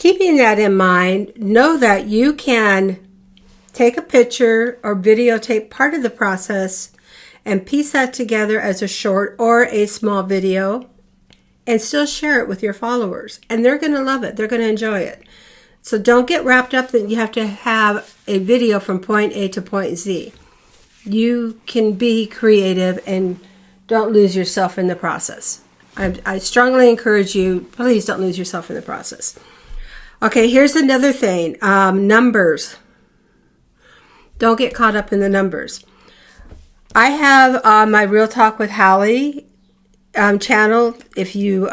keeping that in mind, know that you can take a picture or videotape part of the process and piece that together as a short or a small video and still share it with your followers. And they're going to love it. They're going to enjoy it. So don't get wrapped up that you have to have a video from point A to point Z. You can be creative and don't lose yourself in the process. I strongly encourage you, please don't lose yourself in the process. Okay, here's another thing. Numbers. Don't get caught up in the numbers. I have my Real Talk with Hallie channel. If you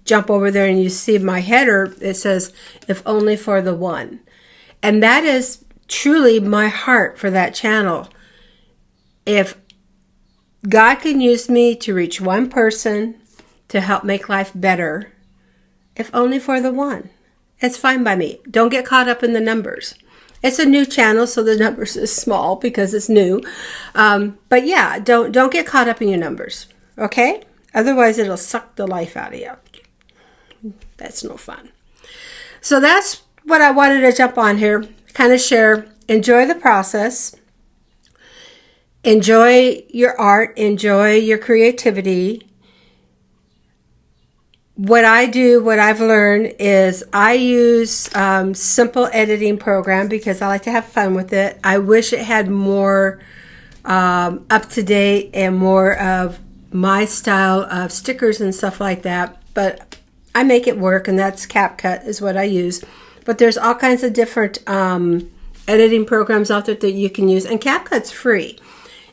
jump over there and you see my header, it says, if only for the one. And that is truly my heart for that channel. If God can use me to reach one person to help make life better, if only for the one, it's fine by me. Don't get caught up in the numbers. It's a new channel, so the numbers is small because it's new. But yeah, don't get caught up in your numbers, okay? Otherwise, it'll suck the life out of you. That's no fun. So that's what I wanted to jump on here, kind of share. Enjoy the process. Enjoy your art. Enjoy your creativity. What I do, what I've learned is I use simple editing program because I like to have fun with it. I wish it had more up to date and more of my style of stickers and stuff like that. But I make it work, and that's CapCut is what I use. But there's all kinds of different editing programs out there that you can use, and CapCut's free.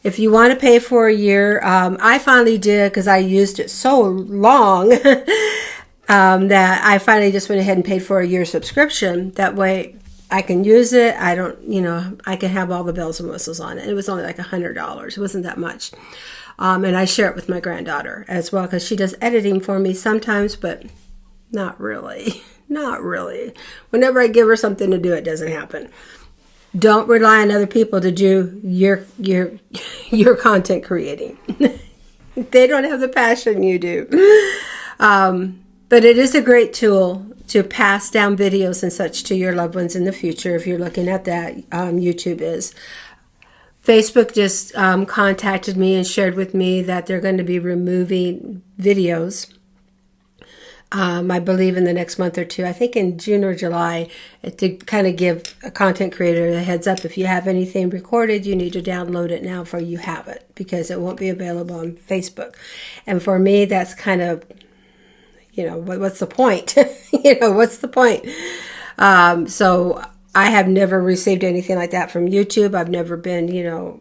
If you want to pay for a year, I finally did because I used it so long that I finally just went ahead and paid for a year subscription. That way I can use it. I don't, I can have all the bells and whistles on it. It was only like $100. It wasn't that much. And I share it with my granddaughter as well because she does editing for me sometimes, but not really. Not really. Whenever I give her something to do, it doesn't happen. Don't rely on other people to do your content creating. They don't have the passion you do. But it is a great tool to pass down videos and such to your loved ones in the future if you're looking at that. YouTube is. Facebook just contacted me and shared with me that they're going to be removing videos. I believe in the next month or two, I think in June or July, to kind of give a content creator a heads up. If you have anything recorded, you need to download it now before you have it because it won't be available on Facebook. And for me, that's kind of, what's the point? What's the point? So I have never received anything like that from YouTube. I've never been,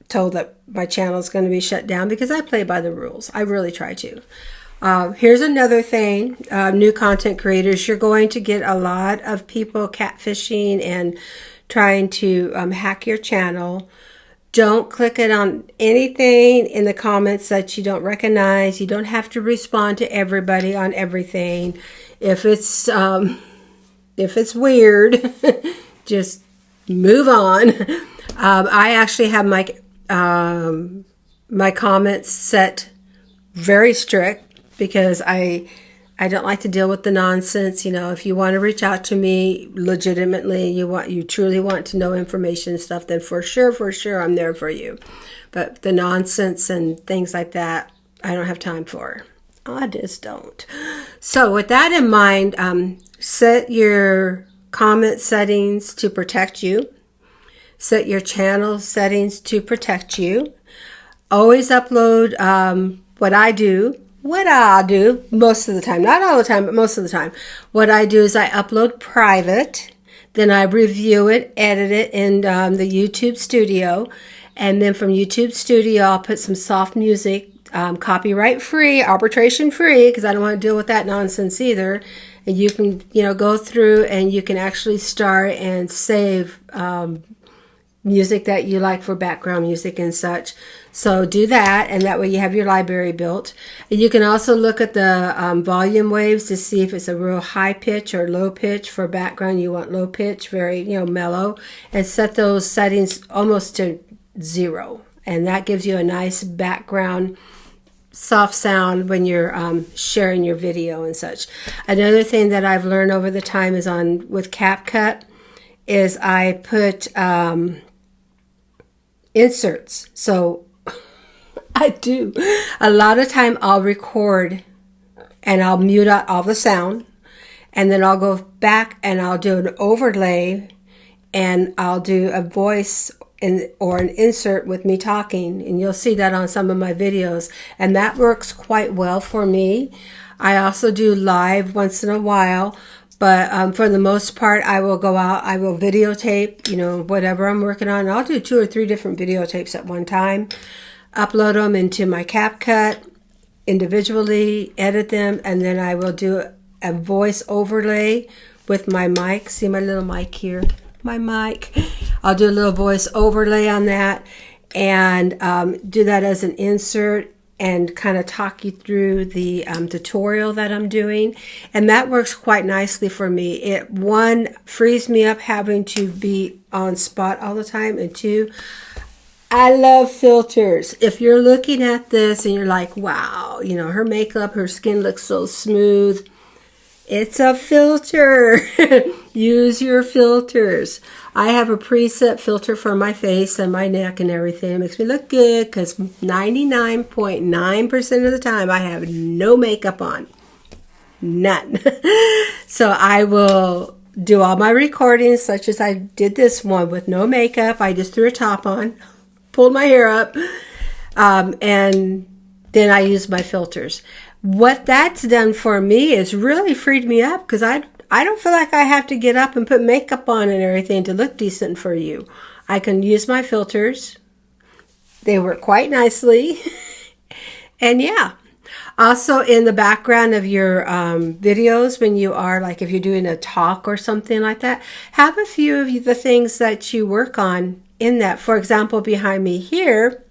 told that my channel is going to be shut down because I play by the rules. I really try to. Here's another thing, new content creators, you're going to get a lot of people catfishing and trying to hack your channel. Don't click it on anything in the comments that you don't recognize. You don't have to respond to everybody on everything. If it's weird, just move on. I actually have my comments set very strict, because I don't like to deal with the nonsense. If you want to reach out to me legitimately, you truly want to know information and stuff, then for sure I'm there for you. But the nonsense and things like that, I don't have time for. I just don't. So with that in mind, set your comment settings to protect you. Set your channel settings to protect you. Always upload what I do most of the time, not all the time, but most of the time. What I do is I upload private, then I review it, edit it in the YouTube studio, and then from YouTube studio, I'll put some soft music, copyright free, arbitration free, because I don't want to deal with that nonsense either. And you can, go through and you can actually start and save music that you like for background music and such. So do that, and that way you have your library built. And you can also look at the volume waves to see if it's a real high pitch or low pitch. For background, you want low pitch, very mellow, and set those settings almost to 0. And that gives you a nice background soft sound when you're sharing your video and such. Another thing that I've learned over the time is with CapCut is I put inserts. So I do. A lot of time I'll record and I'll mute out all the sound, and then I'll go back and I'll do an overlay and I'll do a voice or an insert with me talking, and you'll see that on some of my videos, and that works quite well for me. I also do live once in a while, but for the most part I will go out, I will videotape, you know, whatever I'm working on. I'll do 2 or 3 different videotapes at one time, upload them into my CapCut individually, edit them, and then I will do a voice overlay with my mic. See my little mic here? My mic. I'll do a little voice overlay on that and do that as an insert and kind of talk you through the tutorial that I'm doing, and that works quite nicely for me. It, one, frees me up having to be on spot all the time, and 2, I love filters. If you're looking at this and you're like, wow, you know, her makeup, her skin looks so smooth, it's a filter. Use your filters. I have a preset filter for my face and my neck and everything. It makes me look good because 99.9% of the time I have no makeup on. None. So I will do all my recordings, such as I did this one with no makeup. I just threw a top on, pulled my hair up, and then I use my filters. What that's done for me is really freed me up, because I don't feel like I have to get up and put makeup on and everything to look decent for you. I can use my filters. They work quite nicely. And yeah. Also, in the background of your videos, when you are, like if you're doing a talk or something like that, have a few of the things that you work on in that. For example, behind me here,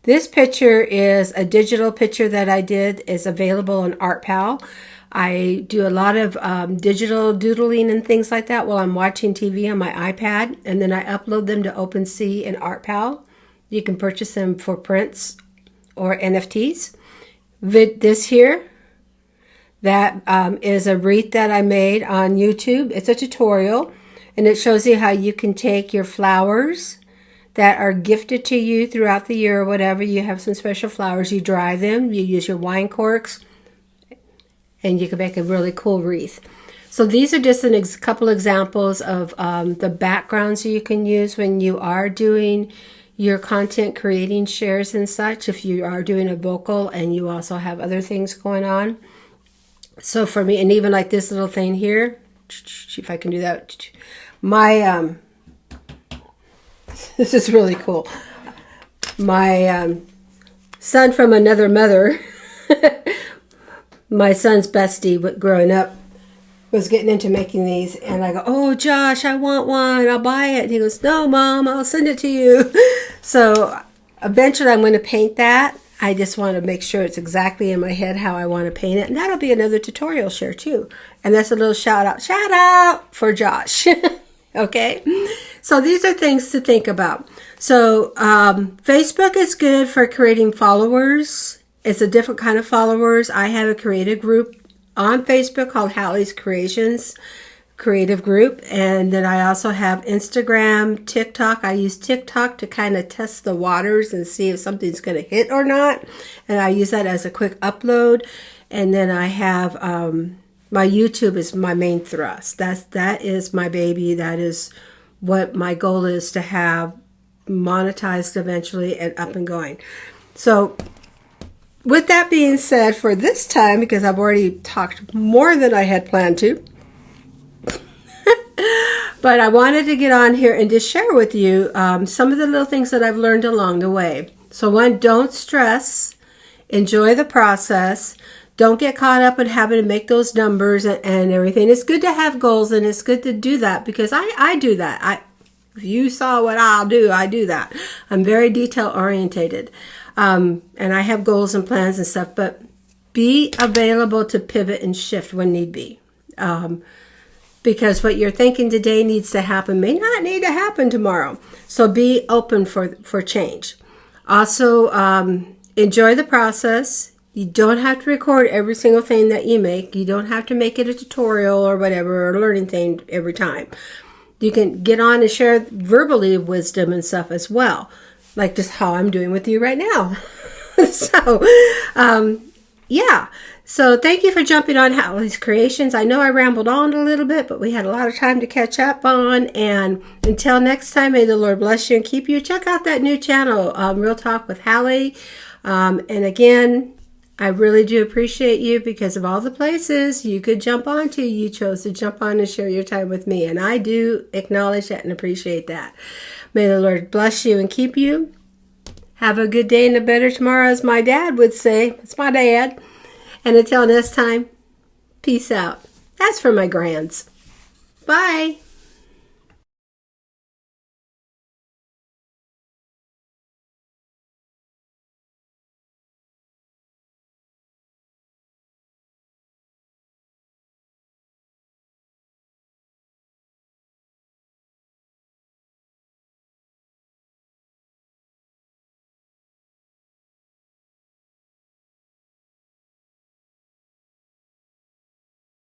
this picture is a digital picture that I did. Is available on ArtPal. I do a lot of digital doodling and things like that while I'm watching TV on my iPad, and then I upload them to OpenSea and ArtPal. You can purchase them for prints or NFTs. This here, that is a wreath that I made on YouTube. It's a tutorial, and it shows you how you can take your flowers that are gifted to you throughout the year or whatever. You have some special flowers, you dry them, you use your wine corks, and you can make a really cool wreath. So these are just a couple examples of the backgrounds you can use when you are doing your content creating shares and such, if you are doing a vocal and you also have other things going on. So for me, and even like this little thing here, see if I can do that. My this is really cool. My son from another mother, my son's bestie growing up, was getting into making these, and I go, oh Josh, I want one, I'll buy it. And he goes, no Mom, I'll send it to you. So eventually I'm going to paint that. I just want to make sure it's exactly in my head how I want to paint it, and that'll be another tutorial share too. And that's a little shout out for Josh. Okay, so these are things to think about. So Facebook is good for creating followers. It's a different kind of followers. I have a creative group on Facebook called Hallie's Creative Group, and then I also have Instagram, TikTok. I use TikTok to kind of test the waters and see if something's going to hit or not, and I use that as a quick upload. And then I have my YouTube is my main thrust. That is my baby. That is what my goal is, to have monetized eventually and up and going. So with that being said, for this time, because I've already talked more than I had planned to, but I wanted to get on here and just share with you some of the little things that I've learned along the way. So one, don't stress. Enjoy the process. Don't get caught up in having to make those numbers and everything. It's good to have goals, and it's good to do that, because I do that. If you saw what I do that. I'm very detail orientated. And I have goals and plans and stuff, but be available to pivot and shift when need be. Because what you're thinking today needs to happen may not need to happen tomorrow. So be open for change. Also, enjoy the process. You don't have to record every single thing that you make. You don't have to make it a tutorial or whatever, or a learning thing every time. You can get on and share verbally wisdom and stuff as well, like just how I'm doing with you right now. So, yeah. So thank you for jumping on Hallie's Creations. I know I rambled on a little bit, but we had a lot of time to catch up on. And until next time, may the Lord bless you and keep you. Check out that new channel, Real Talk with Hallie. And again, I really do appreciate you because of all the places you could jump onto. You chose to jump on and share your time with me. And I do acknowledge that and appreciate that. May the Lord bless you and keep you. Have a good day and a better tomorrow, as my dad would say. It's my dad. And until next time, peace out. That's for my grands. Bye.